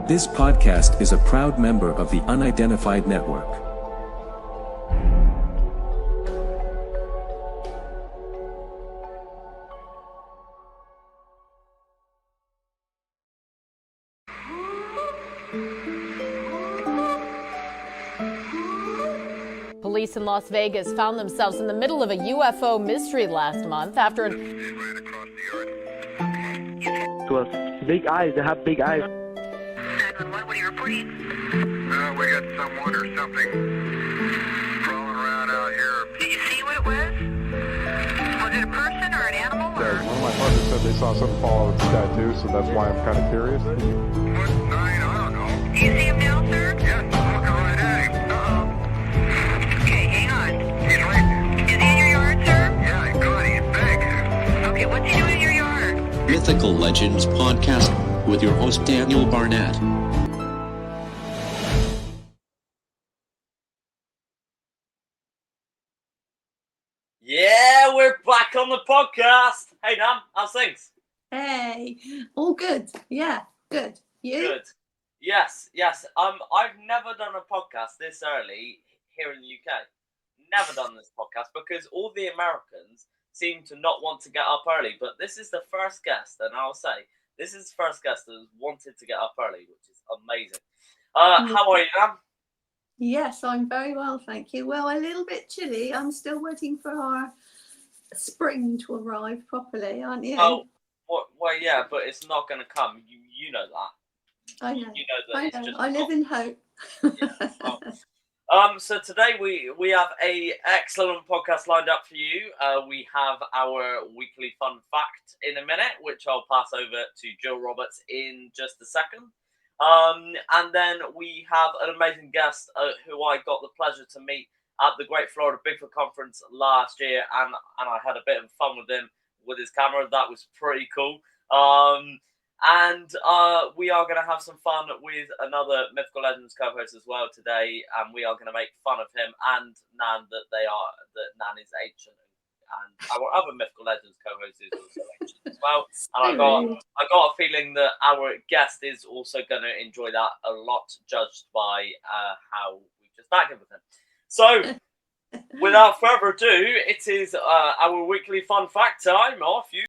This podcast is a proud member of the Unidentified Network. Police in Las Vegas found themselves in the middle of a UFO mystery last month after Well, big eyes. They have big eyes. 911, what are you reporting? We got someone or something crawling around out here. Did you see what it was? Was it a person or an animal? Or? One of my partners said they saw something fall out of the sky too, so that's why I'm kind of curious. What night? I don't know. Do you see him now, sir? Yes, I'm looking right at him. Okay, hang on. He's right. Is he in your yard, sir? Yeah, good. He's big. Okay, what's he doing in your yard? Mythical Legends Podcast with your host Daniel Barnett. Yeah, we're back on the podcast. Hey, Dan, how's things? Hey, all good. Yeah, good. You? Good. Yes. I've never done a podcast this early here in the UK. Never done this podcast because all the Americans seem to not want to get up early. But this is the first guest, and I'll say this is the first guest that has wanted to get up early, which is amazing. How are you, Dan? Yes, I'm very well, thank you. Well, a little bit chilly. I'm still waiting for our spring to arrive properly, aren't you? Oh, well, yeah, but it's not going to come. You know that. I know. You know that. It's just I live in hope. Yeah. So today we have a excellent podcast lined up for you. We have our weekly fun fact in a minute, which I'll pass over to Joe Roberts in just a second. And then we have an amazing guest who I got the pleasure to meet at the Great Florida Bigfoot Conference last year, and I had a bit of fun with him with his camera. That was pretty cool. And we are going to have some fun with another Mythical Legends co-host as well today, and we are going to make fun of him and Nan that Nan is ancient, and our other Mythical Legends co-host is also ancient as well. And I got a feeling that our guest is also going to enjoy that a lot, judged by how we just acted with him. So, without further ado, it is our weekly fun fact time. Off you.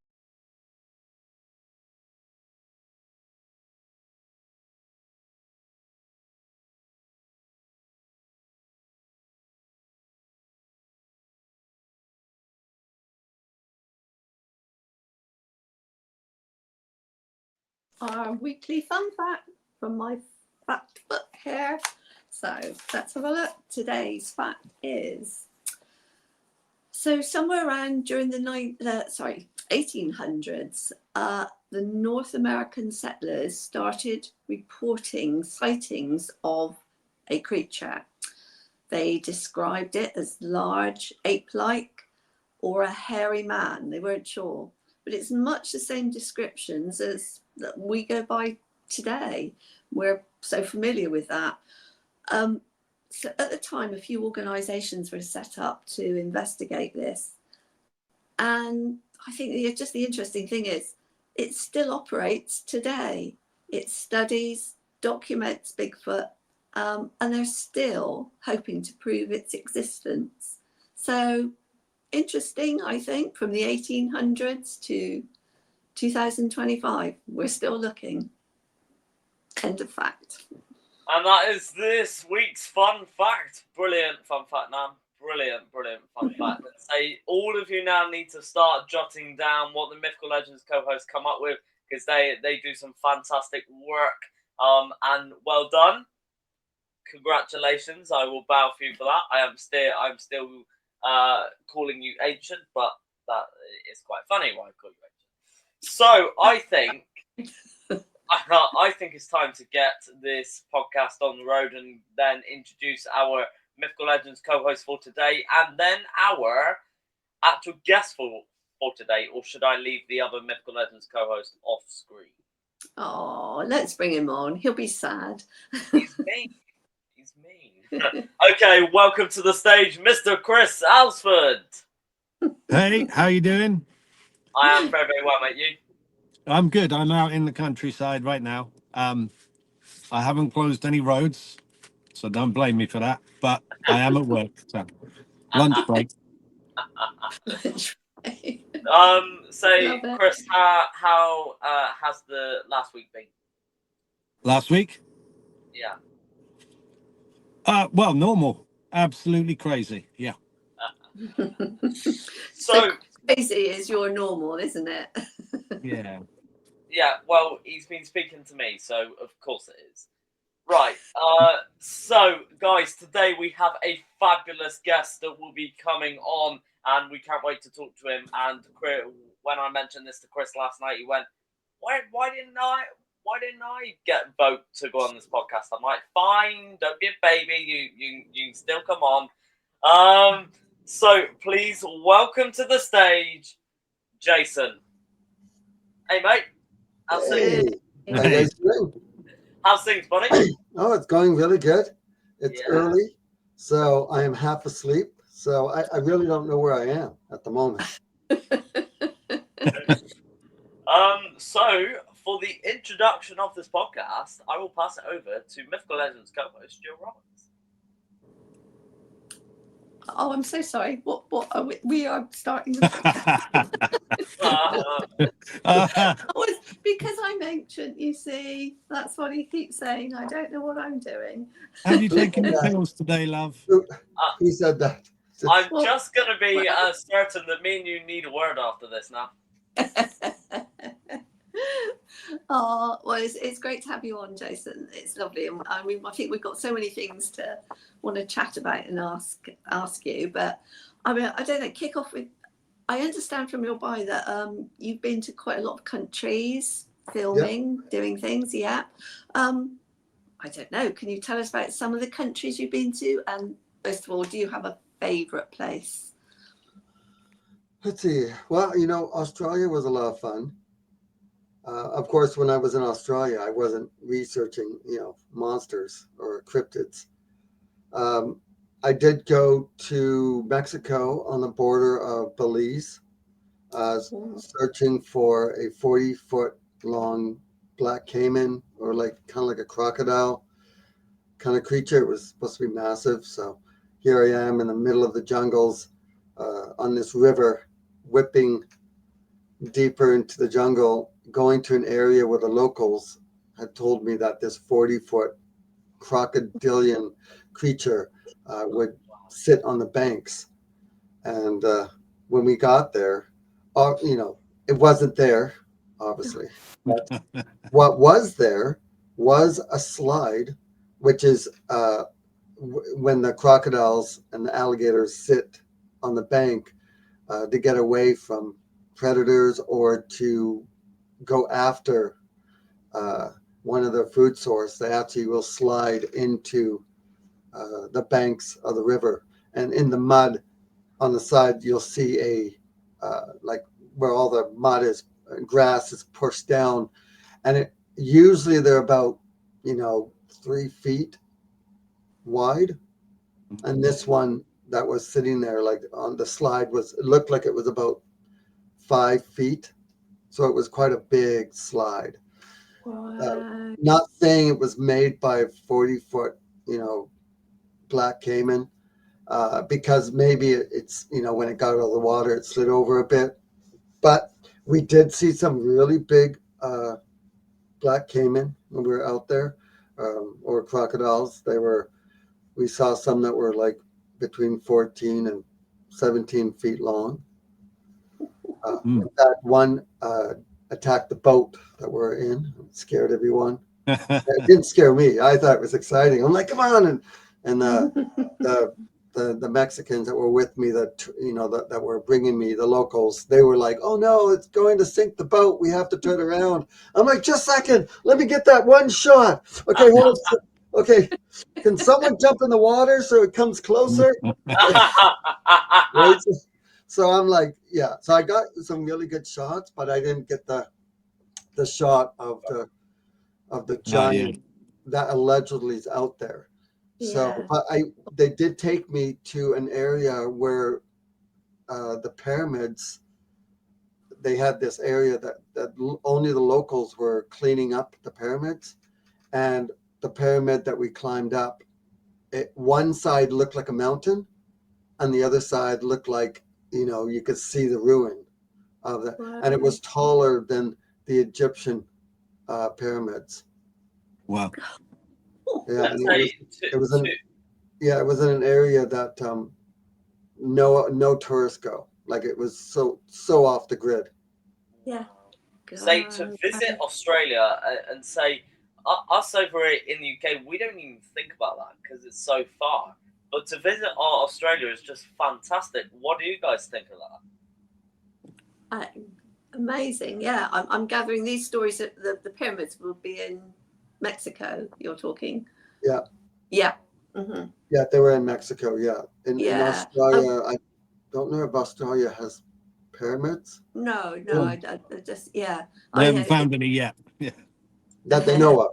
Our weekly fun fact from my fact book here. So let's have a look. Today's fact is, so somewhere around during the 1800s, the North American settlers started reporting sightings of a creature. They described it as large, ape-like, or a hairy man. They weren't sure, but it's much the same descriptions as that we go by today. We're so familiar with that. So at the time, a few organisations were set up to investigate this. And I think the interesting thing is it still operates today. It studies, documents Bigfoot, and they're still hoping to prove its existence. So interesting, I think, from the 1800s to 2025, we're still looking. End of fact. And that is this week's fun fact. Brilliant fun fact, Nan. Brilliant fun fact. And say all of you now need to start jotting down what the Mythical Legends co-hosts come up with, because they do some fantastic work. And well done. Congratulations. I will bow for you for that. I'm still calling you ancient, but that is quite funny why I call you ancient. So I think it's time to get this podcast on the road and then introduce our Mythical Legends co-host for today, and then our actual guest for today. Or should I leave the other Mythical Legends co-host off screen? Oh, let's bring him on. He'll be sad. He's mean. Okay, welcome to the stage, Mr. Chris Allsford. Hey, how you doing? I am very, very well, mate. You? I'm good. I'm out in the countryside right now. I haven't closed any roads, so don't blame me for that. But I am at work, so lunch break. Say, Chris, how has the last week been? Last week? Yeah. Well, normal. Absolutely crazy. Yeah. So crazy is your normal, isn't it? Yeah. Yeah, well, he's been speaking to me, so of course it is. Right. So, guys, today we have a fabulous guest that will be coming on, and we can't wait to talk to him. And when I mentioned this to Chris last night, he went, "Why didn't I get vote to go on this podcast?" I'm like, "Fine, don't be a baby. You can still come on." So please welcome to the stage, Jason. Hey, mate. How's things? How you guys doing? How's things, buddy? Oh, it's going really good. It's Yeah. early, so I am half asleep. So I really don't know where I am at the moment. So for the introduction of this podcast, I will pass it over to Mythical Legends co-host Joe Roberts. Oh, I'm so sorry. What are we are starting. Because I'm ancient, you see. That's what he keeps saying. I don't know what I'm doing. Have you taken your pills today, love? Who said that? I'm just going to be certain that me and you need a word after this now. Oh, well, it's great to have you on, Jason. It's lovely. I mean, I think we've got so many things to want to chat about and ask you. But I mean, I don't know. Kick off with. I understand from your bio that you've been to quite a lot of countries, filming, doing things. Yeah. I don't know. Can you tell us about some of the countries you've been to? And first of all, do you have a favourite place? Let's see. Well, Australia was a lot of fun. Of course, when I was in Australia, I wasn't researching, monsters or cryptids. I did go to Mexico on the border of Belize, searching for a 40-foot long black caiman, or kind of like a crocodile kind of creature. It was supposed to be massive. So here I am in the middle of the jungles on this river, whipping deeper into the jungle, going to an area where the locals had told me that this 40-foot crocodilian creature would sit on the banks. And when we got there, it wasn't there, obviously. But what was there was a slide, which is when the crocodiles and the alligators sit on the bank to get away from predators or to go after one of their food source. They actually will slide into the banks of the river, and in the mud on the side you'll see like where all the mud is, grass is pushed down, and usually they're about 3 feet wide, and this one that was sitting there like on the slide it looked like it was about 5 feet, so it was quite a big slide. Wow. Not saying it was made by a 40-foot black caiman, because maybe it's when it got out of the water it slid over a bit, but we did see some really big black caiman when we were out there, or crocodiles. We saw some that were like between 14 and 17 feet long. That one attacked the boat that we're in. It scared everyone. It didn't scare me. I thought it was exciting. I'm like, come on. And the Mexicans that were with me, that were bringing me, the locals, they were like, oh no, it's going to sink the boat. We have to turn around. I'm like, just a second. Let me get that one shot. Okay, hold on. Okay, can someone jump in the water so it comes closer? Right? So I'm like, yeah. So I got some really good shots, but I didn't get the shot of the giant that allegedly is out there. Yeah. So, but they did take me to an area where the pyramids. They had this area that only the locals were cleaning up the pyramids, and the pyramid that we climbed up, one side looked like a mountain, and the other side looked like, you could see the ruin of that, and it was taller than the Egyptian pyramids. Wow. Yeah, it was in an area that no tourists go. Like, it was so off the grid. Yeah. Say, to visit Australia and say, us over here in the UK, we don't even think about that because it's so far. But to visit Australia is just fantastic. What do you guys think of that? Amazing. Yeah, I'm gathering these stories that the pyramids will be in Mexico. You're talking. Yeah. Yeah. Mm-hmm. Yeah, they were in Mexico. Yeah. In Australia, I don't know if Australia has pyramids. No, I just, yeah. They haven't found any yet. Yeah. That they know of.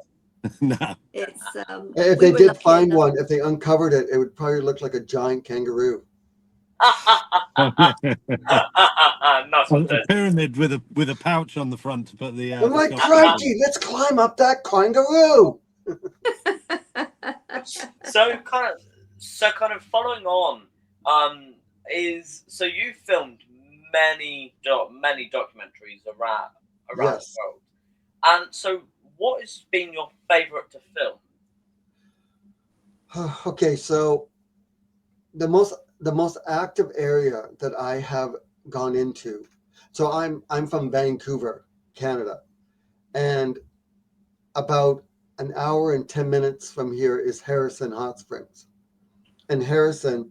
No. It's if they did find one, if they uncovered it, it would probably look like a giant kangaroo. Not a pyramid with a pouch on the front to put the. I'm like, crikey, let's climb up that kangaroo. So kind of following on, so you filmed many documentaries around the world, and so what has been your favorite to film? Okay, so the most active area that I have gone into. So I'm from Vancouver, Canada, and about an hour and 10 minutes from here is Harrison Hot Springs, and Harrison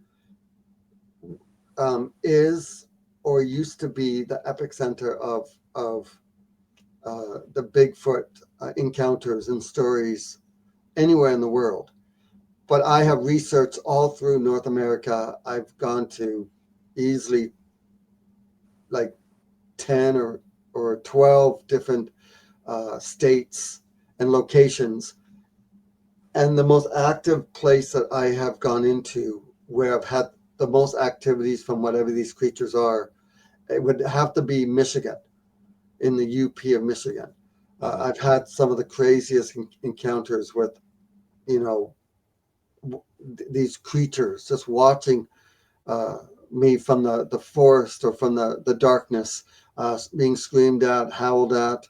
is or used to be the epicenter of the Bigfoot encounters and stories anywhere in the world. But I have researched all through North America. I've gone to easily like 10 or 12 different states and locations. And the most active place that I have gone into, where I've had the most activities from whatever these creatures are, it would have to be Michigan, in the UP of Michigan. I've had some of the craziest encounters with, these creatures just watching me from the forest or from the darkness, being screamed at, howled at.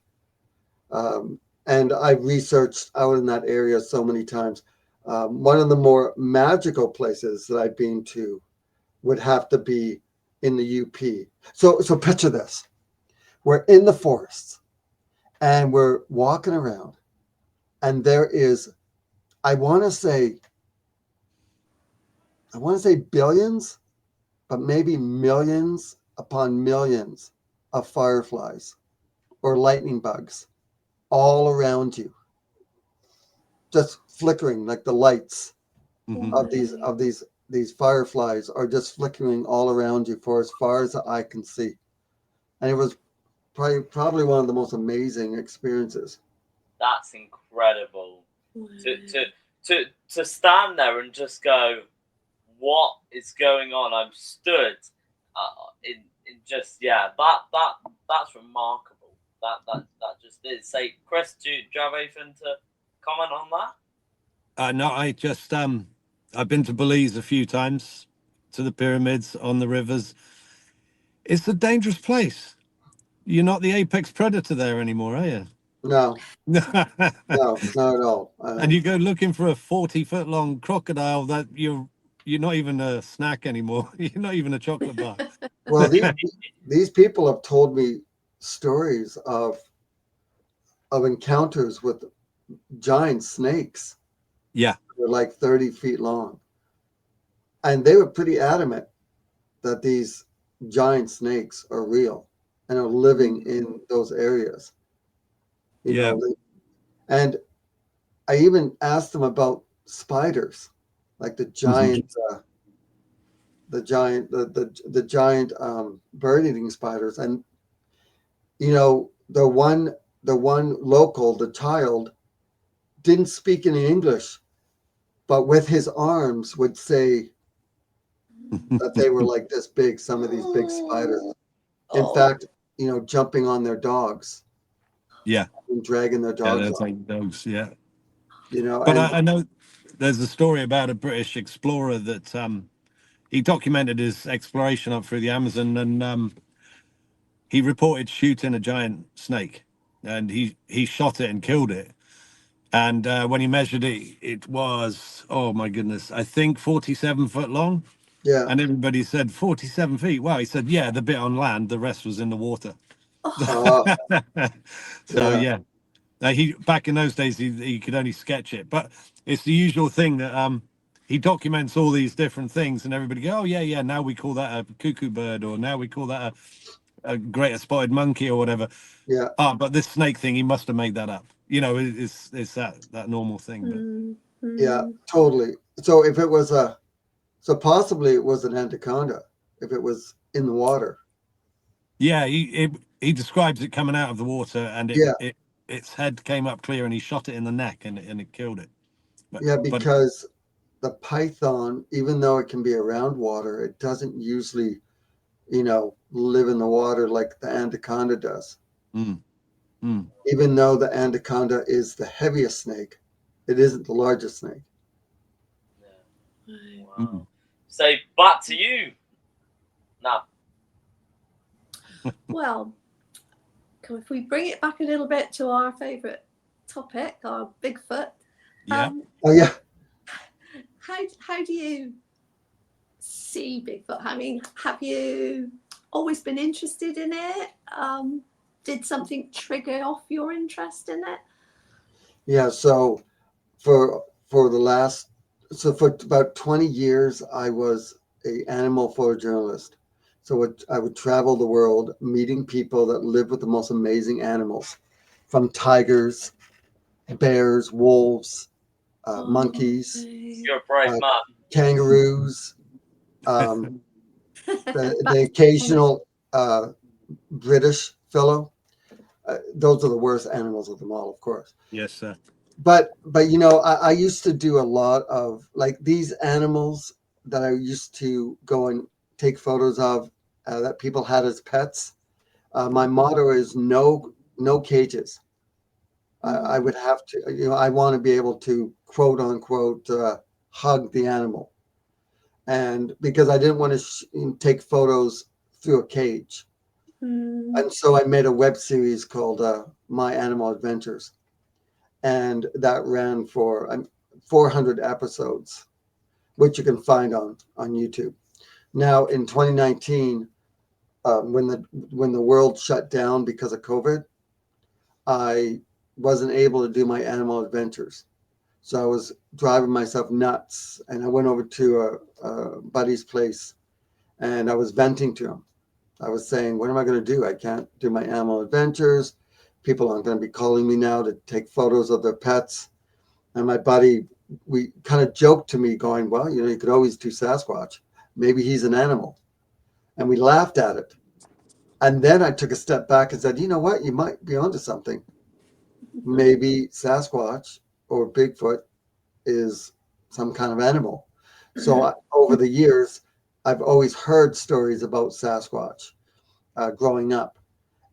And I've researched out in that area so many times. One of the more magical places that I've been to would have to be in the UP. So picture this. We're in the forest and we're walking around, and there is, I want to say billions, but maybe millions upon millions of fireflies or lightning bugs all around you, just flickering, like the lights of these fireflies are just flickering all around you for as far as the eye can see. And it was probably one of the most amazing experiences. That's incredible. To stand there and just go, what is going on? I'm stood in just, that's remarkable. That just is. Say, Chris, do you have anything to comment on that? No, I just I've been to Belize a few times, to the pyramids, on the rivers. It's a dangerous place. You're not the apex predator there anymore, are you? No. No, not at all. And you go looking for a 40-foot long crocodile that you're not even a snack anymore. You're not even a chocolate bar. Well, these people have told me stories of encounters with giant snakes. Yeah. They're like 30 feet long. And they were pretty adamant that these giant snakes are real and are living in those areas. You know, and I even asked them about spiders, like the giant, the giant bird-eating spiders. And the one local, the child, didn't speak any English, but with his arms would say that they were like this big. Some of these big spiders, in fact, jumping on their dogs. Yeah. And dragging their dogs. Yeah, that's like dogs. Yeah. But and I know there's a story about a British explorer that he documented his exploration up through the Amazon, and he reported shooting a giant snake, and he shot it and killed it. And when he measured it, it was, oh my goodness, I think 47 foot long. yeah. And everybody said 47 feet. Wow. He said, yeah, the bit on land, the rest was in the water. Oh, So yeah. yeah, he back in those days he could only sketch it, but it's the usual thing that he documents all these different things, and everybody go, oh yeah, now we call that a cuckoo bird, or now we call that a greater spotted monkey, or whatever. Yeah. But this snake thing, he must have made that up. It's that normal thing. But Yeah, totally. So if it was so possibly it was an anaconda if it was in the water. yeah, he describes it coming out of the water, and Yeah. its head came up clear, and he shot it in the neck, and it killed it. Yeah, because the python, even though it can be around water, it doesn't usually, live in the water like the anaconda does. Even though the anaconda is the heaviest snake, it isn't the largest snake. Wow. So back to you now. Well, if we bring it back a little bit to our favourite topic, our Bigfoot. Yeah. Oh yeah. How do you see Bigfoot? I mean, have you always been interested in it? Did something trigger off your interest in it? Yeah. So for about 20 years, I was an animal photojournalist. So I would travel the world meeting people that live with the most amazing animals, from tigers, bears, wolves, monkeys, You're a brave man. kangaroos, the occasional British fellow. Those are the worst animals of them all, of course. Yes, sir. But I used to do a lot of like these animals that I used to go and take photos of that people had as pets. My motto is no cages. I would have to, I want to be able to quote unquote hug the animal, and because I didn't want to take photos through a cage. And so I made a web series called My Animal Adventures. And that ran for 400 episodes, which you can find on YouTube. Now in 2019, when the world shut down because of COVID, I wasn't able to do my animal adventures. So I was driving myself nuts, and I went over to a buddy's place, and I was venting to him. I was saying, what am I going to do? I can't do my animal adventures. People aren't going to be calling me now to take photos of their pets. And my buddy, we kind of joked to me going, well, you could always do Sasquatch. Maybe he's an animal. And we laughed at it. And then I took a step back and said, you know what? You might be onto something. Maybe Sasquatch or Bigfoot is some kind of animal. So over the years, I've always heard stories about Sasquatch growing up.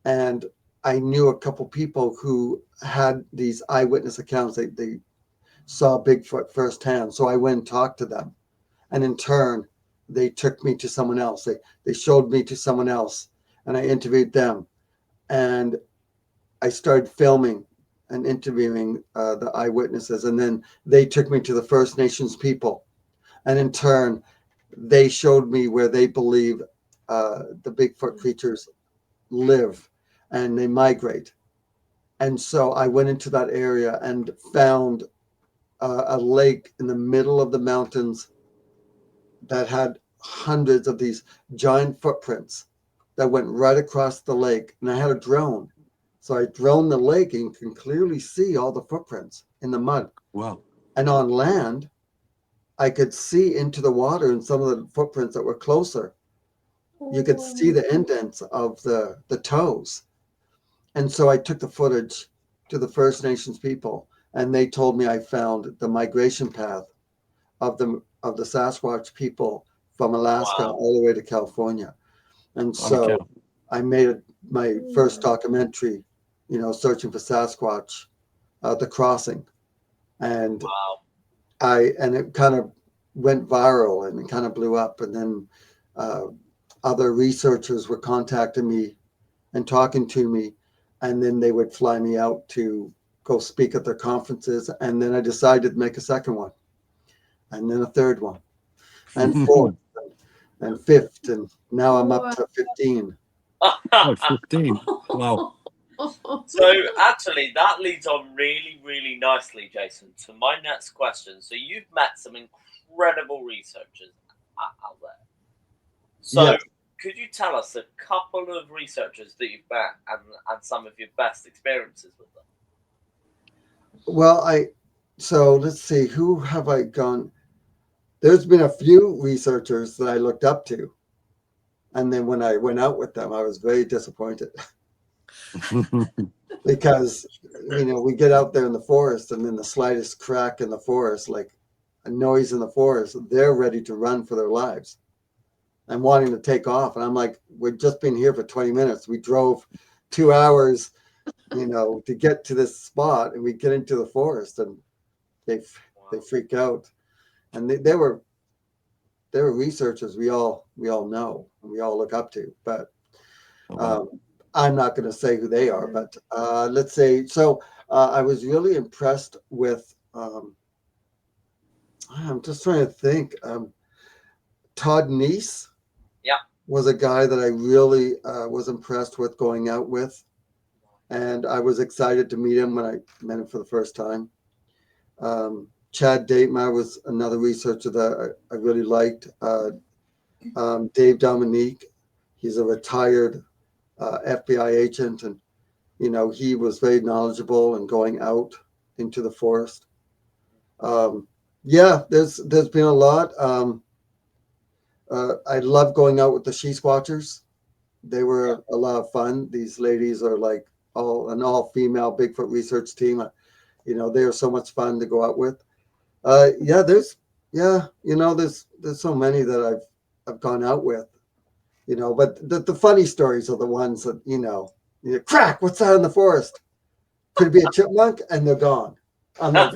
And I knew a couple people who had these eyewitness accounts. They saw Bigfoot firsthand. So I went and talked to them. And in turn, they took me to someone else. They showed me to someone else. And I interviewed them. And I started filming and interviewing the eyewitnesses. And then they took me to the First Nations people. And in turn, they showed me where they believe the Bigfoot creatures live and they migrate. And so I went into that area and found a lake in the middle of the mountains that had hundreds of these giant footprints that went right across the lake. And I had a drone. So I droned the lake and you can clearly see all the footprints in the mud. Wow. And on land, I could see into the water and some of the footprints that were closer. You could see the indents of the toes. And so I took the footage to the First Nations people, and they told me I found the migration path of the Sasquatch people from Alaska all the way to California. And so I made my first documentary, searching for Sasquatch, The Crossing. And Wow. it kind of went viral and it kind of blew up. And then other researchers were contacting me and talking to me, and then they would fly me out to go speak at their conferences. And then I decided to make a second one, and then a third one, and fourth, and fifth, and now I'm up to 15. Oh, 15. Wow. So actually, that leads on really, really nicely, Jason, to my next question. So you've met some incredible researchers out there. So Yeah. could you tell us a couple of researchers that you've met and some of your best experiences with them? Well, so let's see, who have I gone? There's been a few researchers that I looked up to. And then when I went out with them, I was very disappointed. Because, we get out there in the forest, and then the slightest crack in the forest, like a noise in the forest, they're ready to run for their lives and wanting to take off. And I'm like, we've just been here for 20 minutes. We drove 2 hours, to get to this spot, and we get into the forest, and they freak out. And they were researchers we all know and we all look up to, but I'm not going to say who they are, but let's say, so I was really impressed with, I'm just trying to think, Todd Neese was a guy that I really was impressed with going out with, and I was excited to meet him when I met him for the first time. Chad Datemeyer was another researcher that I really liked. Dave Dominique, he's a retired FBI agent, and he was very knowledgeable and going out into the forest. There's been a lot. I love going out with the Sasquatchers. They were a lot of fun. These ladies are like an all-female Bigfoot research team. They are so much fun to go out with. There's so many that I've gone out with. But the funny stories are the ones that, crack, what's that in the forest? Could it be a chipmunk? And they're gone. I'm like,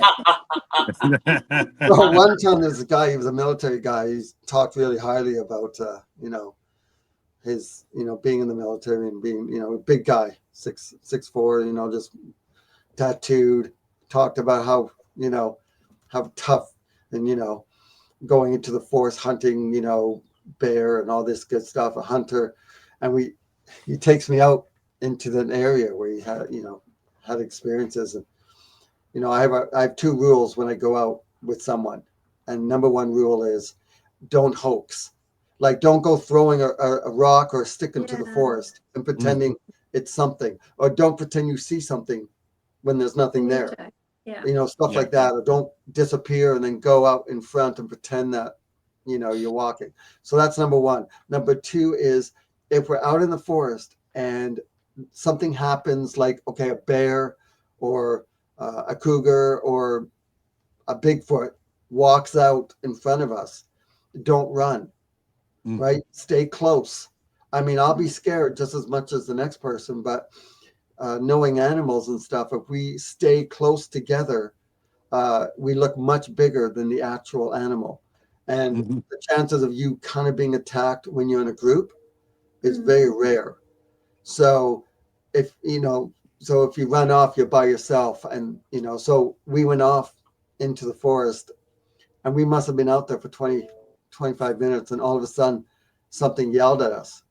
well, one time there's a guy, he was a military guy. He's talked really highly about, his, being in the military and being, a big guy, 6'4", just tattooed, talked about how tough and, going into the forest hunting, bear and all this good stuff, a hunter. And he takes me out into an area where he had experiences. And, I have 2 rules when I go out with someone. And number 1 rule is don't hoax. Like, don't go throwing a rock or a stick into the forest and pretending it's something, or don't pretend you see something when there's nothing there. Stuff like that, or don't disappear and then go out in front and pretend that, you're walking. So that's number 1. Number 2 is if we're out in the forest and something happens, like, okay, a bear or a cougar or a Bigfoot walks out in front of us, don't run, right? Stay close. I mean, I'll be scared just as much as the next person, but knowing animals and stuff, if we stay close together, we look much bigger than the actual animal. And the chances of you kind of being attacked when you're in a group is very rare. So if you run off, you're by yourself. And, so we went off into the forest, and we must have been out there for 20, 25 minutes. And all of a sudden something yelled at us,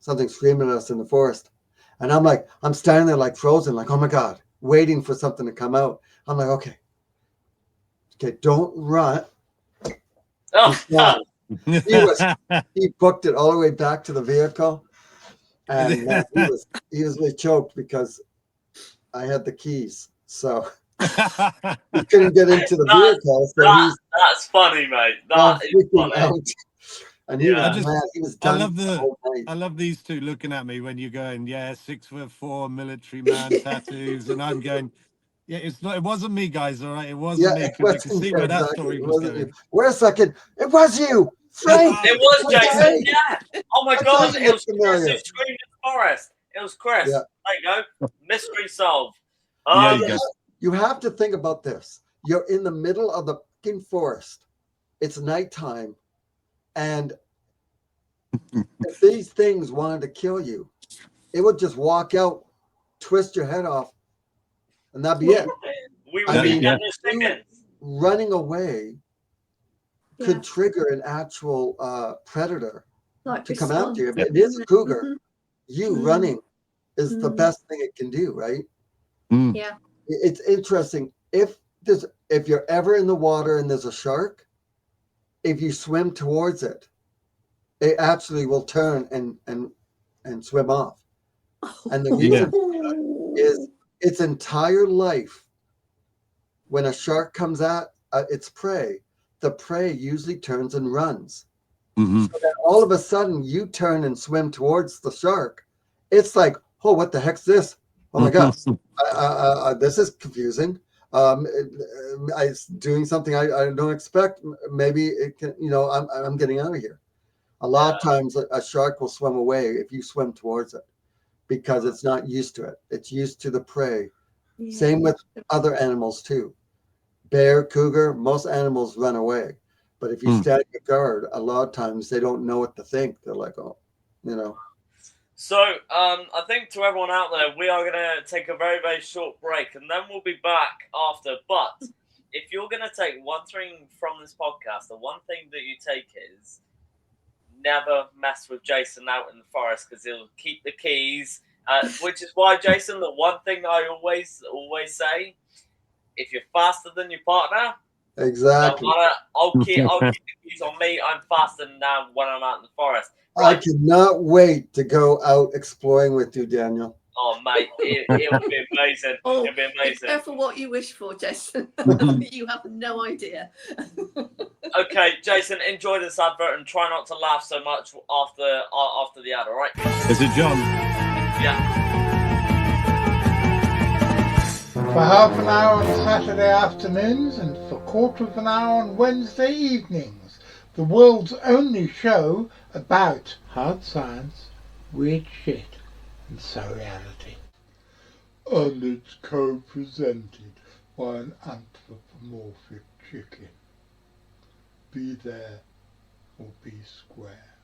something screaming at us in the forest. And I'm standing there like frozen, like, oh my God, waiting for something to come out. I'm like, okay, don't run. He booked it all the way back to the vehicle, and he was really choked because I had the keys, so he couldn't get into the vehicle. So that's funny, mate. That is funny. Out. And he was done. I love these two looking at me when you're going, 6'4", military man, tattoos, and I'm going, it wasn't me, guys. All right, it wasn't me. Because I can see where that story was going. Wait a second, it was you, Frank. It was Jason. Yeah. Oh my God, it was Chris who screamed in the forest. It was Chris. Yeah. There you go. Mystery solved. You have to think about this. You're in the middle of the fucking forest. It's nighttime. And if these things wanted to kill you, it would just walk out, twist your head off, and that'd be it. Running away could trigger an actual predator to come after you. If it is a cougar, you running is the best thing it can do, right? Yeah. It's interesting. If you're ever in the water and there's a shark, if you swim towards it, it actually will turn and swim off. And the reason for that is its entire life, when a shark comes at its prey, the prey usually turns and runs. So then all of a sudden you turn and swim towards the shark. It's like, oh, what the heck's this? Oh my God, this is confusing. It's doing something I don't expect. Maybe it can, I'm getting out of here. A lot of times a shark will swim away if you swim towards it because it's not used to it. It's used to the prey. Yeah. Same with other animals too. Bear, cougar, most animals run away. But if you stand your guard, a lot of times they don't know what to think. They're like, oh, So I think to everyone out there, we are going to take a very, very short break and then we'll be back after. But if you're going to take one thing from this podcast, the one thing that you take is never mess with Jason out in the forest because he'll keep the keys, which is why, Jason, the one thing I always say, if you're faster than your partner, exactly. I'll keep the keys on me. I'm faster now when I'm out in the forest. Right. I cannot wait to go out exploring with you, Daniel. Oh, mate, it'll be amazing. It'll be amazing. Be careful what you wish for, Jason. You have no idea. Okay, Jason, enjoy this advert and try not to laugh so much after the ad, all right? Is it John? Yeah. For half an hour on Saturday afternoons and for a quarter of an hour on Wednesday evenings, the world's only show about hard science, weird shit, and surreality. And it's co-presented by an anthropomorphic chicken. Be there or be square.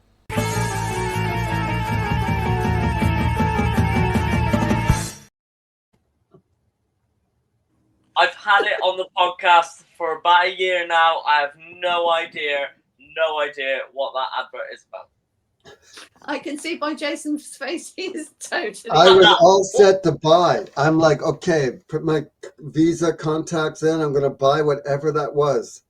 I've had it on the podcast for about a year now. I have no idea what that advert is about. I can see by Jason's face he is totally. I was all set to buy. I'm like, okay, put my Visa contacts in. I'm going to buy whatever that was.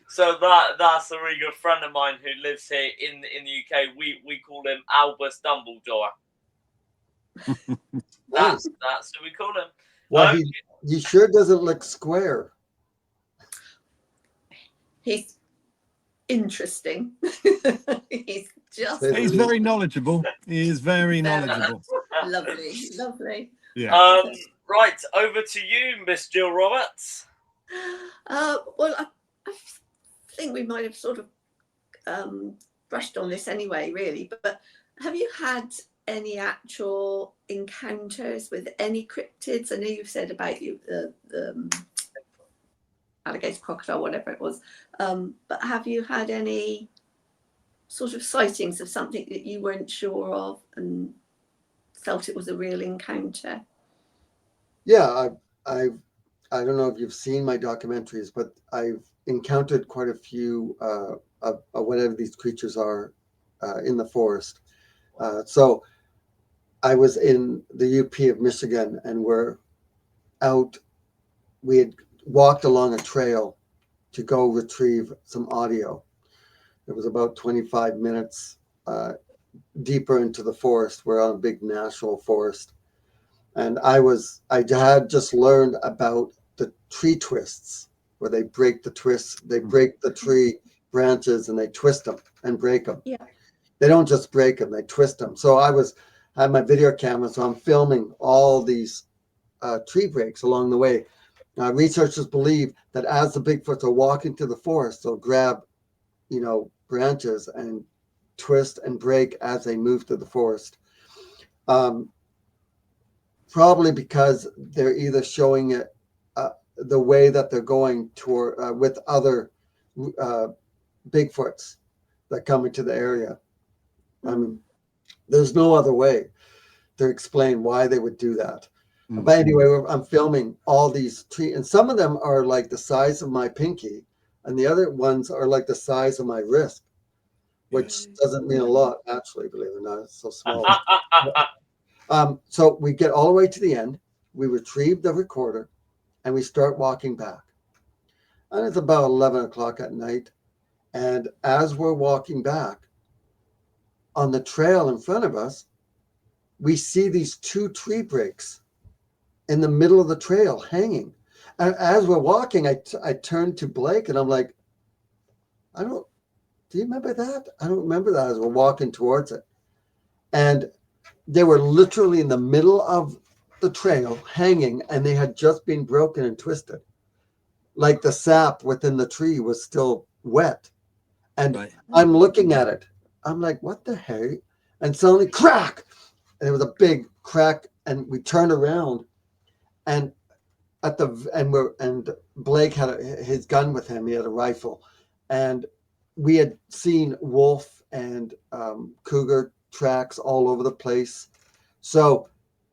So that's a really good friend of mine who lives here in the UK. We call him Albus Dumbledore. That's who we call him. Well, he sure doesn't look square. He's interesting. He's very knowledgeable. He is very knowledgeable. Lovely. Yeah. Right, over to you, Miss Jill Roberts. Well, I think we might have sort of brushed on this anyway, really. But have you had any actual encounters with any cryptids? I know you've said about the alligator, crocodile, whatever it was. But have you had any sort of sightings of something that you weren't sure of and felt it was a real encounter? Yeah, I don't know if you've seen my documentaries, but I've encountered quite a few of whatever these creatures are in the forest. So I was in the UP of Michigan and we had walked along a trail to go retrieve some audio. It was about 25 minutes deeper into the forest. We're on a big national forest. And I had just learned about the tree twists, where they break the twists, they break the tree branches and they twist them and break them. Yeah. They don't just break them, they twist them. So I had my video camera, so I'm filming all these tree breaks along the way. Researchers believe that as the Bigfoots are walking through the forest, they'll grab, branches and twist and break as they move through the forest. probably because they're either showing it the way that they're going toward with other Bigfoots that come into the area. I mean, there's no other way to explain why they would do that. But anyway, I'm filming all these trees, and some of them are like the size of my pinky, and the other ones are like the size of my wrist, which doesn't mean a lot, actually, believe it or not. It's so small. So we get all the way to the end, we retrieve the recorder, and we start walking back. And it's about 11 o'clock at night. And as we're walking back, on the trail in front of us, we see these 2 tree breaks in the middle of the trail hanging. And as we're walking, I turned to Blake and I'm like, do you remember that? I don't remember that, as we're walking towards it. And they were literally in the middle of the trail hanging, and they had just been broken and twisted. Like the sap within the tree was still wet. And I'm looking at it. I'm like, what the heck? And suddenly, crack! And it was a big crack, and we turned around, and Blake had his gun with him. He had a rifle, and we had seen wolf and cougar tracks all over the place. So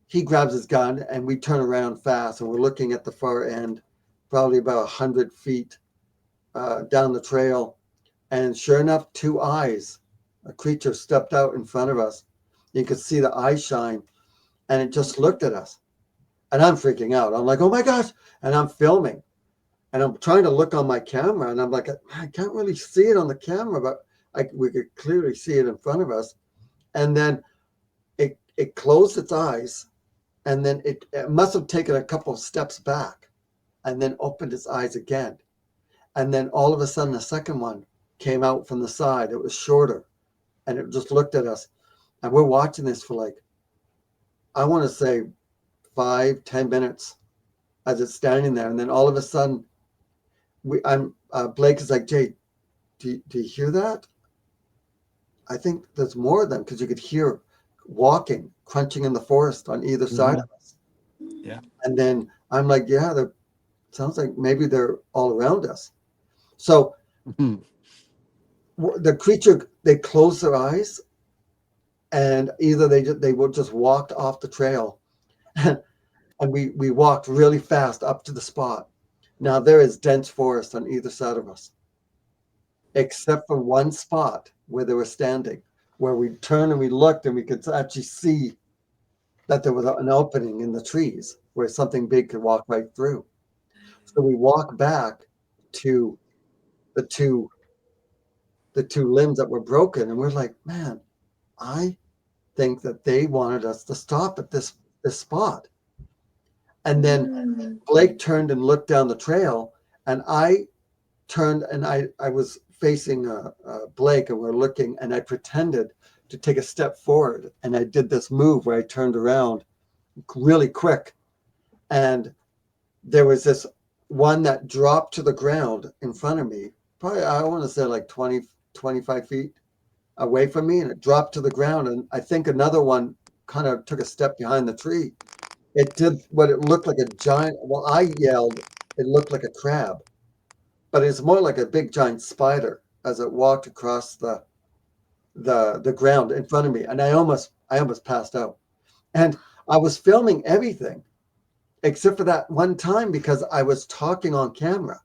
he grabs his gun, and we turn around fast, and we're looking at the far end, probably about 100 feet down the trail. And sure enough, 2 eyes, a creature stepped out in front of us. You could see the eye shine, and it just looked at us. And I'm freaking out. I'm like, oh my gosh. And I'm filming, and I'm trying to look on my camera, and I'm like, I can't really see it on the camera, but we could clearly see it in front of us. And then it closed its eyes, and then it must have taken a couple of steps back, and then opened its eyes again. And then all of a sudden, the second one came out from the side. It was shorter, and it just looked at us. And we're watching this for like, I want to say 5-10 minutes as it's standing there. And then all of a sudden, Blake is like, Jay, do you hear that? I think there's more of them, because you could hear walking, crunching in the forest on either side of us. Yeah. And then I'm like, yeah, sounds like maybe they're all around us. So the creature, they closed their eyes, and either they would just walked off the trail, and we walked really fast up to the spot. Now there is dense forest on either side of us, except for one spot where they were standing, where we turned and we looked, and we could actually see that there was an opening in the trees where something big could walk right through. So we walk back to the two limbs that were broken, and we're like, man, I think that they wanted us to stop at this spot. And then Blake turned and looked down the trail, and I turned, and I was facing Blake, and we're looking, and I pretended to take a step forward, and I did this move where I turned around really quick, and there was this one that dropped to the ground in front of me, probably I want to say like 20-25 feet away from me, and it dropped to the ground, and I think another one kind of took a step behind the tree. It did what it looked like a giant, well, I yelled, it looked like a crab, but it's more like a big giant spider as it walked across the ground in front of me, and I almost passed out. And I was filming everything except for that one time, because I was talking on camera.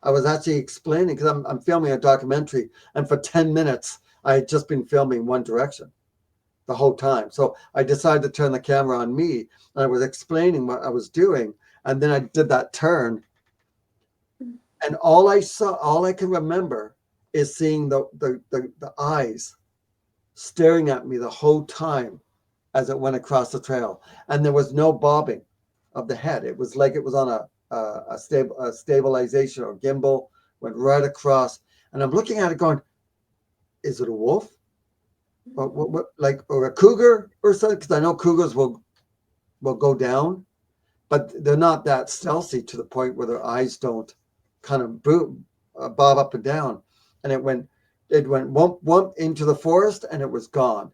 I was actually explaining, because I'm filming a documentary, and for 10 minutes I had just been filming one direction the whole time. So I decided to turn the camera on me, and I was explaining what I was doing, and then I did that turn, and all I can remember is seeing the eyes staring at me the whole time as it went across the trail, and there was no bobbing of the head. It was like it was on a stabilization or gimbal, went right across, and I'm looking at it going, is it a wolf? Or a cougar or something? Because I know cougars will go down, but they're not that stealthy to the point where their eyes don't kind of bob up and down. And it went whump whump into the forest, and it was gone.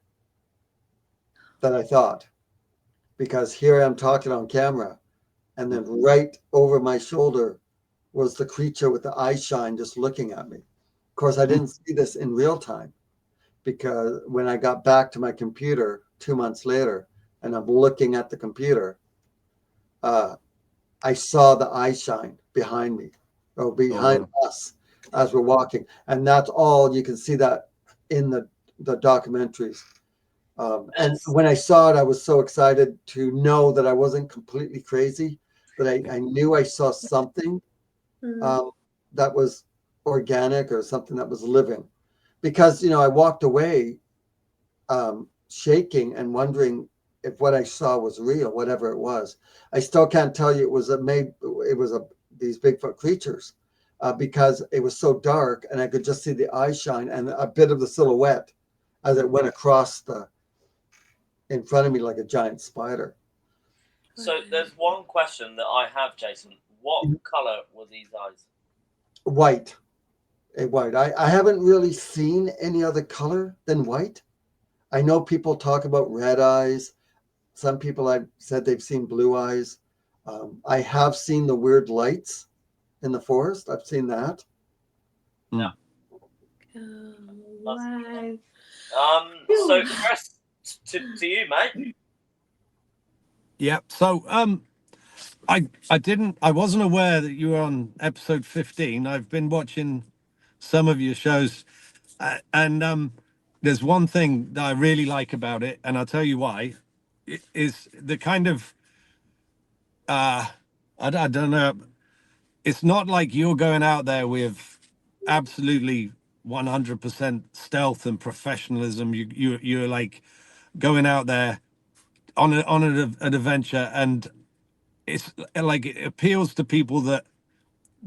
That I thought, because here I am talking on camera, and then right over my shoulder was the creature with the eye shine just looking at me. Of course, I didn't see this in real time, because when I got back to my computer 2 months later and I'm looking at the computer, I saw the eye shine behind me, or behind us as we're walking. And that's all, you can see that in the documentaries. And when I saw it, I was so excited to know that I wasn't completely crazy, that I knew I saw something that was organic, or something that was living. Because, I walked away shaking and wondering if what I saw was real, whatever it was. I still can't tell you it was these Bigfoot creatures, because it was so dark and I could just see the eye shine and a bit of the silhouette as it went across in front of me like a giant spider. So there's one question that I have, Jason. What color were these eyes? White. White. I haven't really seen any other color than white. I know people talk about red eyes. Some people I've said they've seen blue eyes. I have seen the weird lights in the forest. I've seen that. Yeah. Oh, wow. So Chris, to you, mate. Yeah. So I wasn't aware that you were on episode 15. I've been watching some of your shows, and there's one thing that I really like about it, and I'll tell you why. It is the kind of I don't know. It's not like you're going out there with absolutely 100% stealth and professionalism. You're like going out there on an adventure, and it's like it appeals to people that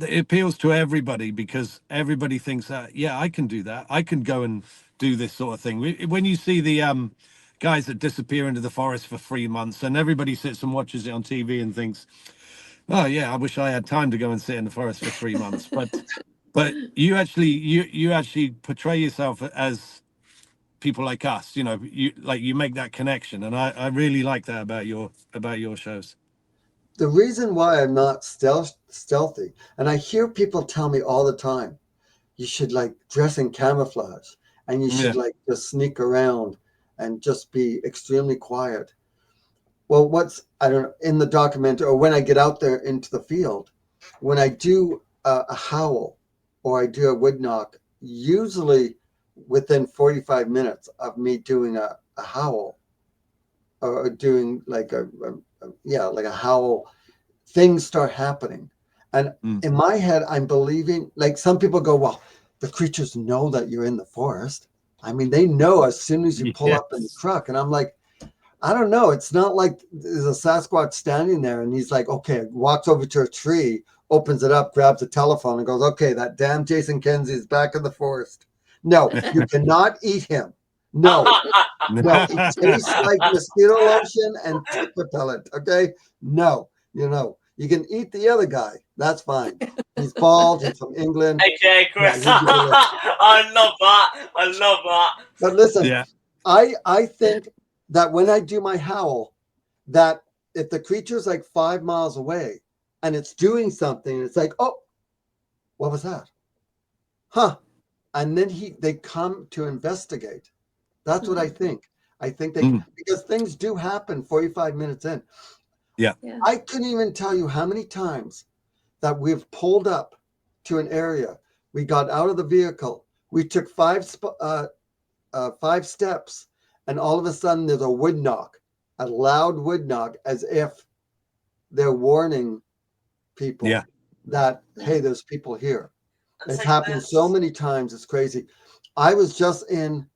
it appeals to everybody, because everybody thinks that, yeah, I can do that. I can go and do this sort of thing. When you see the guys that disappear into the forest for 3 months, and everybody sits and watches it on TV and thinks, oh yeah, I wish I had time to go and sit in the forest for 3 months. But you actually portray yourself as people like us. You make that connection, and I really like that about your shows. The reason why I'm not stealthy, and I hear people tell me all the time, you should like dress in camouflage, and you should like just sneak around and just be extremely quiet. Well, I don't know, in the documentary, or when I get out there into the field, when I do a howl or I do a wood knock, usually within 45 minutes of me doing a howl, or doing like a howl, things start happening. And in my head, I'm believing, like some people go, well, the creatures know that you're in the forest. I mean, they know as soon as you pull up in the truck. And I'm like, I don't know. It's not like there's a Sasquatch standing there and he's like, okay, walks over to a tree, opens it up, grabs a telephone and goes, okay, that damn Jason Kenzie is back in the forest. No, you cannot eat him. No, no, he tastes like mosquito lotion and tick repellent. Okay, no, you can eat the other guy. That's fine. He's bald. He's from England. Okay, Chris. Yeah, I love that. But listen, I think that when I do my howl, that if the creature's like 5 miles away and it's doing something, it's like, oh, what was that? Huh? And then they come to investigate. That's what I think. I think because things do happen 45 minutes in. Yeah. I couldn't even tell you how many times that we've pulled up to an area. We got out of the vehicle. We took 5 steps, and all of a sudden there's a wood knock, a loud wood knock, as if they're warning people that, hey, there's people here. It's happened so many times. It's crazy. I was just in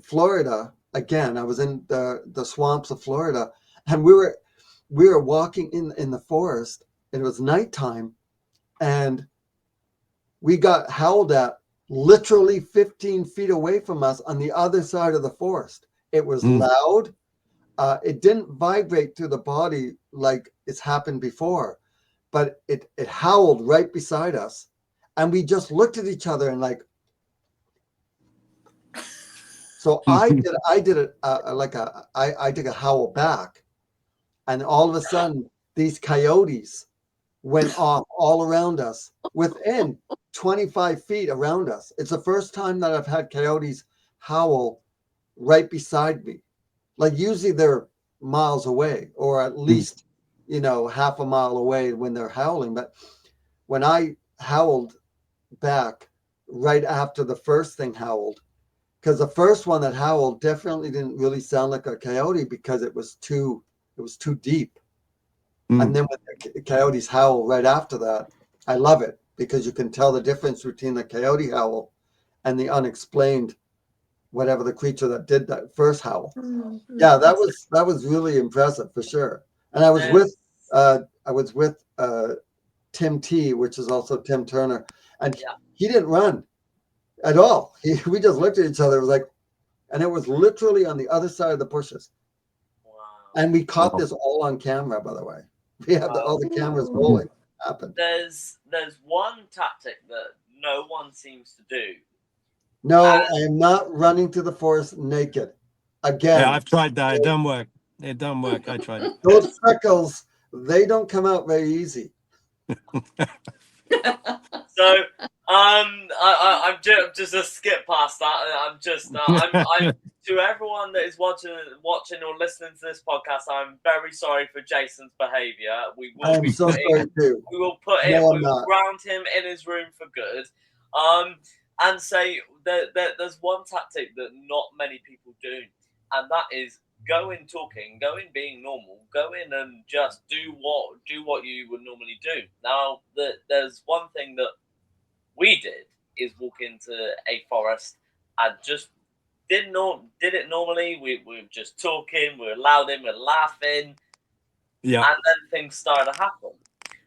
Florida again. I was in the swamps of Florida, and we were walking in the forest. It was nighttime, and we got howled at literally 15 feet away from us on the other side of the forest. It was loud. It didn't vibrate through the body like it's happened before, but it howled right beside us, and we just looked at each other and like. So I did it I took a howl back, and all of a sudden these coyotes went off all around us within 25 feet around us. It's the first time that I've had coyotes howl right beside me. Like usually they're miles away, or at least, half a mile away when they're howling. But when I howled back right after the first thing howled, because the first one that howled definitely didn't really sound like a coyote because it was too deep. And then when the coyotes howl right after that, I love it because you can tell the difference between the coyote howl and the unexplained, whatever the creature that did that first howl. Yeah, that was really impressive for sure. And I was with Tim T, which is also Tim Turner, and he didn't run at all. We just looked at each other, and it was literally on the other side of the bushes. Wow. And we caught this all on camera, by the way. We have all the cameras rolling. Happened. There's one tactic that no one seems to do. No, I am not running to the forest naked. Again. Yeah, I've tried that. It don't work. It don't work. I tried it. Those freckles, they don't come out very easy. So, I'm just a skip past that. I'm just, I'm to everyone that is watching or listening to this podcast. I'm very sorry for Jason's behaviour. We will ground him in his room for good. And say that there's one tactic that not many people do, and that is go in being normal, go in and just do what you would normally do. Now, there's one thing that we did is walk into a forest and just did it normally. We were just talking, we were loud, we were laughing, and then things started to happen.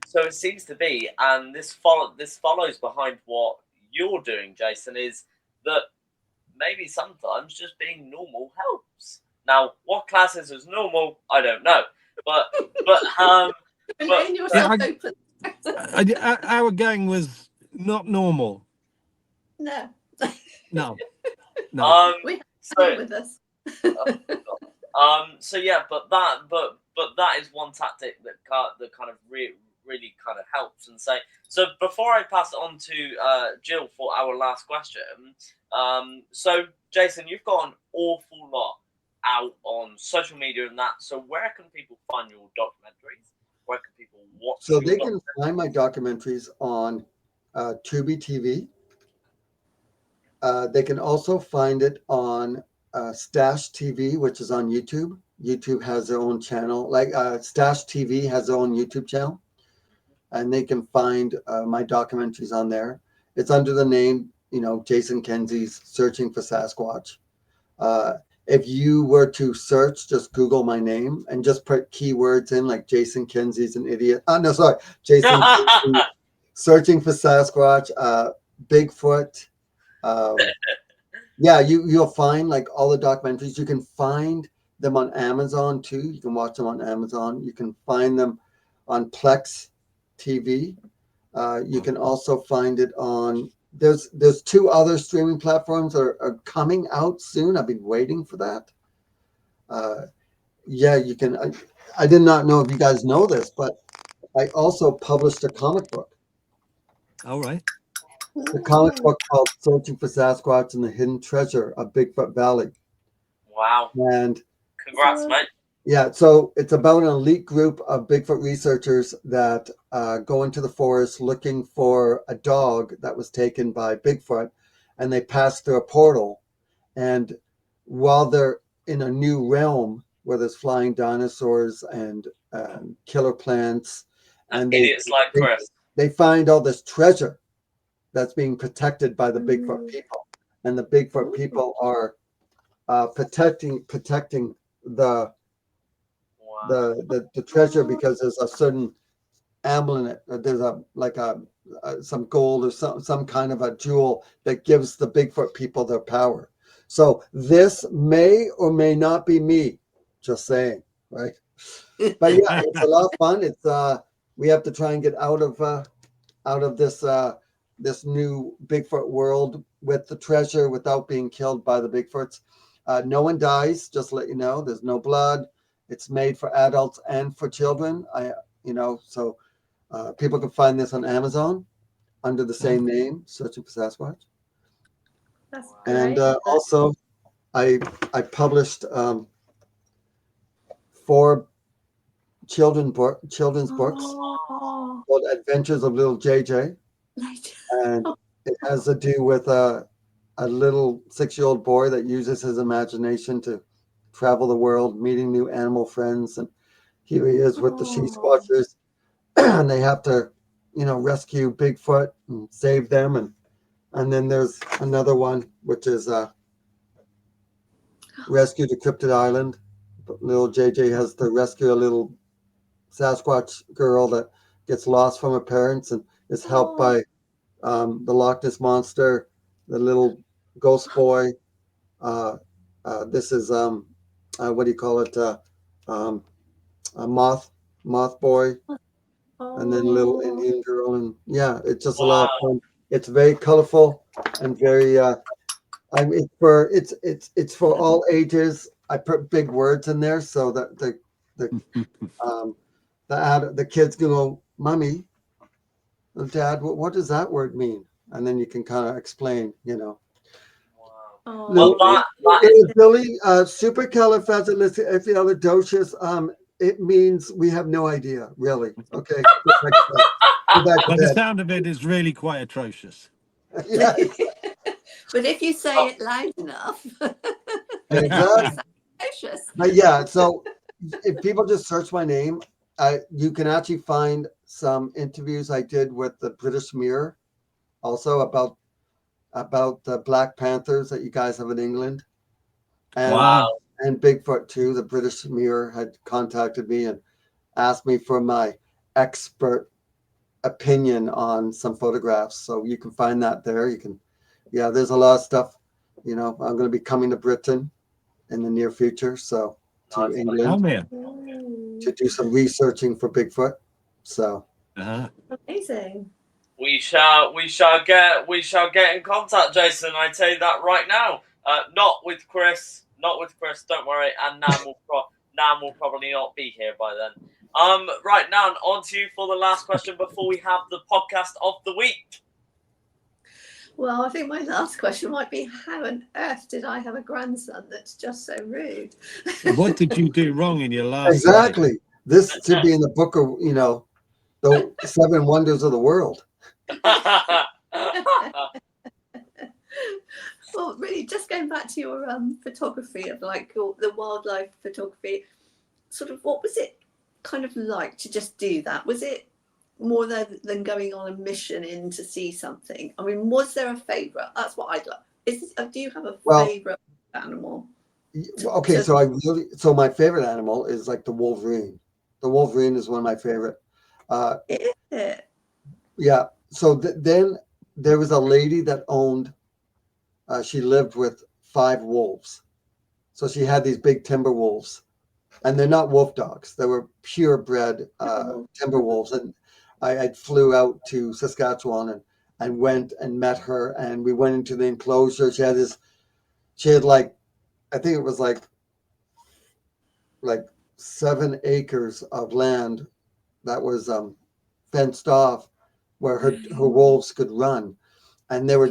So it seems to be, and this follows behind what you're doing, Jason, is that maybe sometimes just being normal helps. Now, what classes is normal, I don't know, but our gang was not normal. No. We have with us. So yeah, but that is one tactic that kind of really kind of helps. And so before I pass it on to Jill for our last question, so Jason, you've got an awful lot out on social media and that, so where can people find your documentaries? Where can people watch? So they can find my documentaries on Tubi TV. They can also find it on Stash TV, which is on YouTube. YouTube has their own channel, like Stash TV has their own YouTube channel, and they can find my documentaries on there. It's under the name, Jason Kenzie's Searching for Sasquatch. If you were to search, just Google my name and just put keywords in like Jason Kenzie's an idiot. Oh, no, sorry. Jason Kenzie, Searching for Sasquatch, Bigfoot. You'll find like all the documentaries. You can find them on Amazon too. You can watch them on Amazon. You can find them on Plex TV. You can also find it on, there's two other streaming platforms that are coming out soon. I've been waiting for that. You can, I did not know if you guys know this, but I also published a comic book. All right. The comic book called Searching for Sasquatch and the Hidden Treasure of Bigfoot Valley. Wow. And congrats, mate. Yeah, so it's about an elite group of Bigfoot researchers that go into the forest looking for a dog that was taken by Bigfoot, and they pass through a portal. And while they're in a new realm where there's flying dinosaurs and killer plants, and idiots like Chris, they find all this treasure that's being protected by the Bigfoot people, and the Bigfoot people are protecting the treasure because there's a certain amulet. There's some gold or some kind of a jewel that gives the Bigfoot people their power. So this may or may not be me, just saying, right? But yeah, it's a lot of fun. It's we have to try and get out of this new Bigfoot world with the treasure without being killed by the Bigfoots. No one dies, just to let you know. There's no blood. It's made for adults and for children. So people can find this on Amazon under the same name, searching for Sasquatch. That's great. And also, I published 4 children's books called Adventures of Little JJ, and it has to do with a little 6-year-old boy that uses his imagination to travel the world, meeting new animal friends, and here he is with the Sasquatchers, and they have to, rescue Bigfoot and save them, and then there's another one which is Rescue to Cryptid Island. Little JJ has to rescue a little Sasquatch girl that gets lost from her parents and is helped by the Loch Ness Monster, the little ghost boy. This is what do you call it? A moth boy, and then little Indian girl, and yeah, it's just a lot of fun. It's very colorful and very. It's for all ages. I put big words in there so that the kids can go, "Mommy, Dad, what does that word mean?" And then you can kind of explain, Well, Billy, supercalifragilisticexpialidocious. It means we have no idea, really. Okay. But the sound of it is really quite atrocious. Yeah. But if you say it loud enough, Exactly. it's But yeah, so if people just search my name, you can actually find some interviews I did with the British Mirror, also about the Black Panthers that you guys have in England, and Bigfoot too. The British Mirror had contacted me and asked me for my expert opinion on some photographs. So you can find that there. There's a lot of stuff. I'm going to be coming to Britain in the near future, so to England to do some researching for Bigfoot. So amazing. We shall get in contact, Jason. I tell you that right now. Not with Chris. Don't worry. And Nam will probably not be here by then. Right now, on to you for the last question before we have the podcast of the week. Well, I think my last question might be, how on earth did I have a grandson that's just so rude? What did you do wrong in your last Exactly. life? This should be in the book of, the 7 wonders of the world. Well, really, just going back to your photography of the wildlife photography, sort of what was it kind of like to just do that? Was it more than going on a mission in to see something? I mean, was there a favorite? That's what I'd like. Do you have a favorite animal? Okay, so my favorite animal is like the wolverine. The wolverine is one of my favorite. Is it? Yeah. So then there was a lady that owned. She lived with 5 wolves. So she had these big timber wolves, and they're not wolf dogs. They were purebred timber wolves. And I flew out to Saskatchewan and went and met her, and we went into the enclosure. She had like, I think it was like 7 acres of land that was fenced off where her wolves could run. And they were a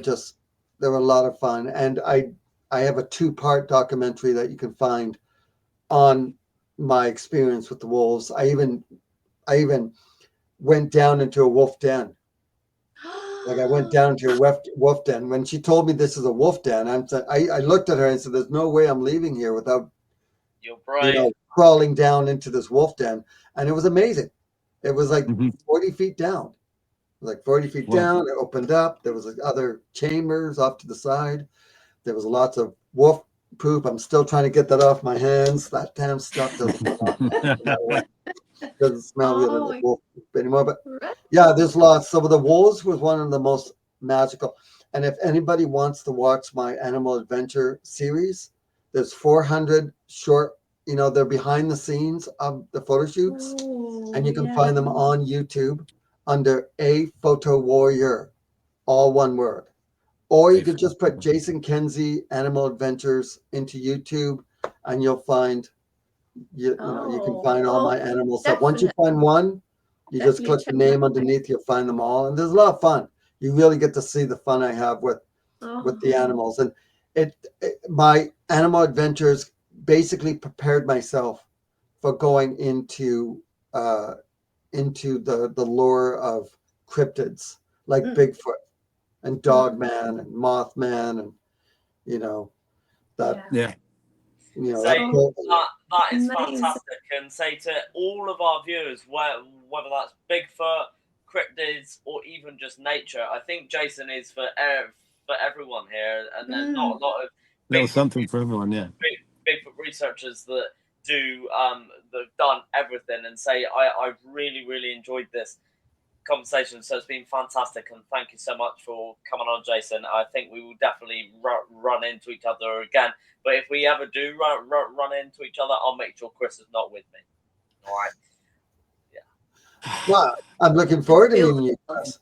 lot of fun. And I have a 2-part documentary that you can find on my experience with the wolves. I even went down into a wolf den. I went down to a wolf den. When she told me this is a wolf den, I looked at her and said, "There's no way I'm leaving here without crawling down into this wolf den." And it was amazing. It was like 40 feet down. It was like 40 feet down. It opened up. There was other chambers off to the side. There was lots of wolf poop. I'm still trying to get that off my hands. That damn stuff doesn't smell really like wolf anymore. But yeah, there's lots. So the wolves was one of the most magical. And if anybody wants to watch my animal adventure series, there's 400 short, they're behind the scenes of the photo shoots. And you can find them on YouTube under A Photo Warrior, all one word. Or you could just put Jason Kenzie Animal Adventures into YouTube, and you'll find you can find all my animal stuff. Once you find one, you just click the name underneath. You'll find them all, and there's a lot of fun. You really get to see the fun I have with the animals, and my animal adventures basically prepared myself for going into the lore of cryptids like Bigfoot and Dogman and Mothman, and that is fantastic. And say to all of our viewers, whether that's Bigfoot, cryptids, or even just nature, I think Jason is for everyone here, and there's not a lot of something for everyone. Bigfoot researchers that do that've done everything, and say I've really enjoyed this conversation, so it's been fantastic, and thank you so much for coming on, Jason. I think we will definitely run into each other again, but if we ever do run into each other, I'll make sure Chris is not with me. All right. Well, I'm looking forward to meeting you guys.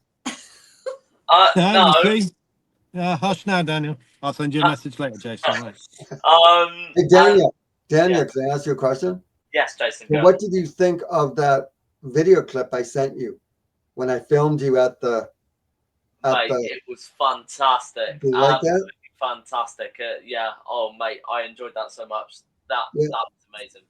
No. Hush now, Daniel. I'll send you a message later, Jason. Right. Hey, Daniel, can I ask you a question? Yes, Jason. So what did you think of that video clip I sent you when I filmed you at the? Mate, it was fantastic. Did you like that? Fantastic. Oh, mate, I enjoyed that so much. That was amazing.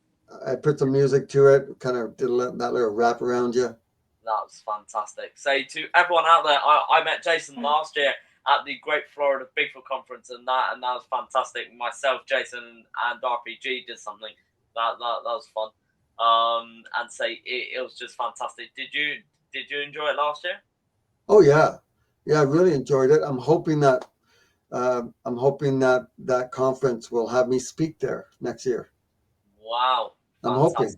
I put some music to it, kind of did that little wrap around you. That was fantastic. Say to everyone out there, I met Jason last year at the Great Florida Bigfoot Conference, and that was fantastic. Myself, Jason, and RPG did something that was fun. And say it was just fantastic. Did you enjoy it last year? Oh yeah, I really enjoyed it. I'm hoping that that conference will have me speak there next year. Wow. I'm hoping.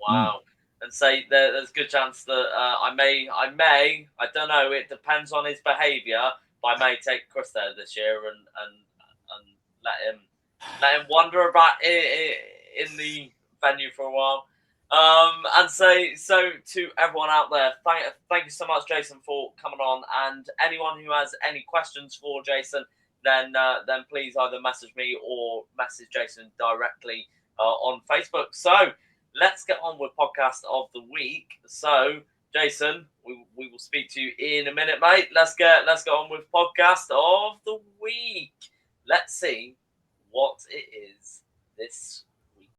Wow. And say there's a good chance that I may, I don't know, it depends on his behaviour, but I may take Chris there this year and let him wander about in the venue for a while. And say so to everyone out there, thank you so much, Jason, for coming on. And anyone who has any questions for Jason, then please either message me or message Jason directly on Facebook. So let's get on with podcast of the week. So Jason, we will speak to you in a minute, mate. Let's get on with podcast of the week. Let's see what it is this week.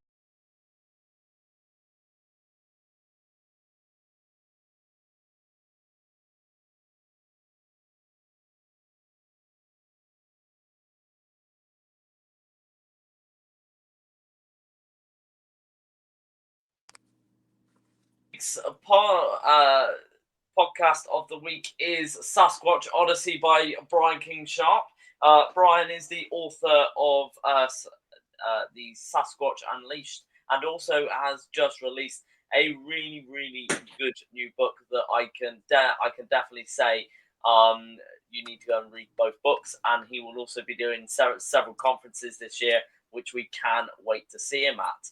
Podcast of the week is Sasquatch Odyssey by Brian King Sharp. Brian is the author of the Sasquatch Unleashed, and also has just released a really good new book that I can definitely say you need to go and read both books. And he will also be doing several conferences this year, which we can't wait to see him at.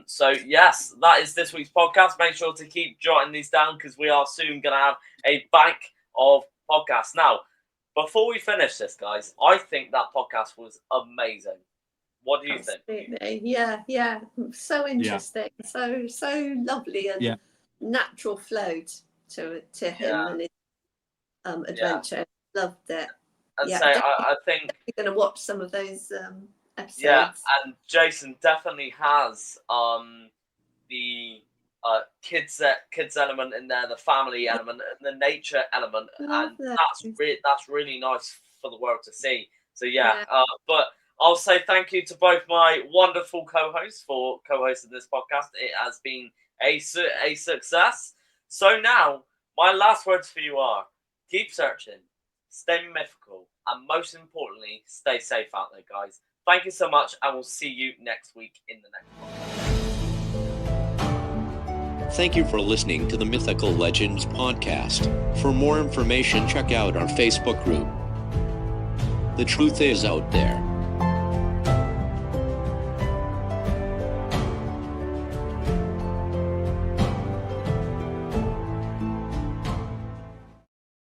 So yes, that is this week's podcast. Make sure to keep jotting these down, because we are soon going to have a bank of podcasts. Now, before we finish this, guys, I think that podcast was amazing. What do you think? Yeah. So interesting. Yeah. So lovely and natural flow to him and his adventure. Yeah. Loved it. And so I think we're going to watch some of those episodes. Yeah, and Jason definitely has the kids element in there, the family element, and the nature element, and that's really nice for the world to see. So but I'll say thank you to both my wonderful co-hosts for co-hosting this podcast. It has been a success. So now, my last words for you are: keep searching, stay mythical, and most importantly, stay safe out there, guys. Thank you so much, and we'll see you next week in the next podcast. Thank you for listening to the Mythical Legends Podcast. For more information, check out our Facebook group. The truth is out there.